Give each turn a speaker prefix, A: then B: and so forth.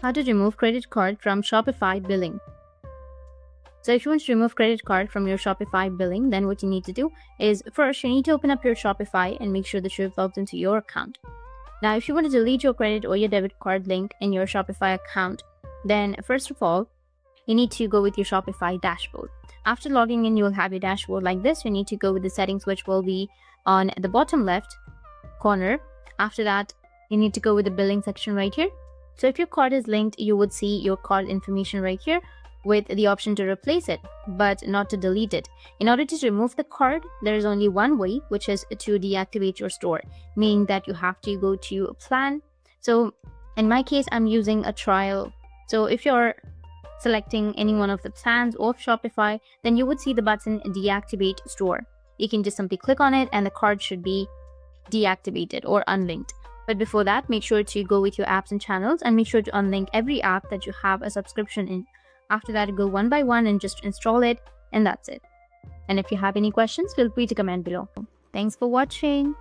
A: How to remove credit card from Shopify billing. So if you want to remove credit card from your Shopify billing, then what you need to do is first you need to open up your Shopify and make sure that you've logged into your account. Now, if you want to delete your credit or your debit card link in your Shopify account, then first of all, you need to go with your Shopify dashboard. After logging in, you will have your dashboard like this. You need to go with the settings, which will be on the bottom left corner. After that, you need to go with the billing section right here. So if your card is linked, you would see your card information right here with the option to replace it, but not to delete it. In order to remove the card, there is only one way, which is to deactivate your store, meaning that you have to go to a plan. So in my case, I'm using a trial. So if you're selecting any one of the plans of Shopify, then you would see the button deactivate store. You can just simply click on it and the card should be deactivated or unlinked. But before that, make sure to go with your apps and channels and make sure to unlink every app that you have a subscription in. After that, go one by one and just install it, and that's it. And if you have any questions, feel free to comment below. Thanks for watching.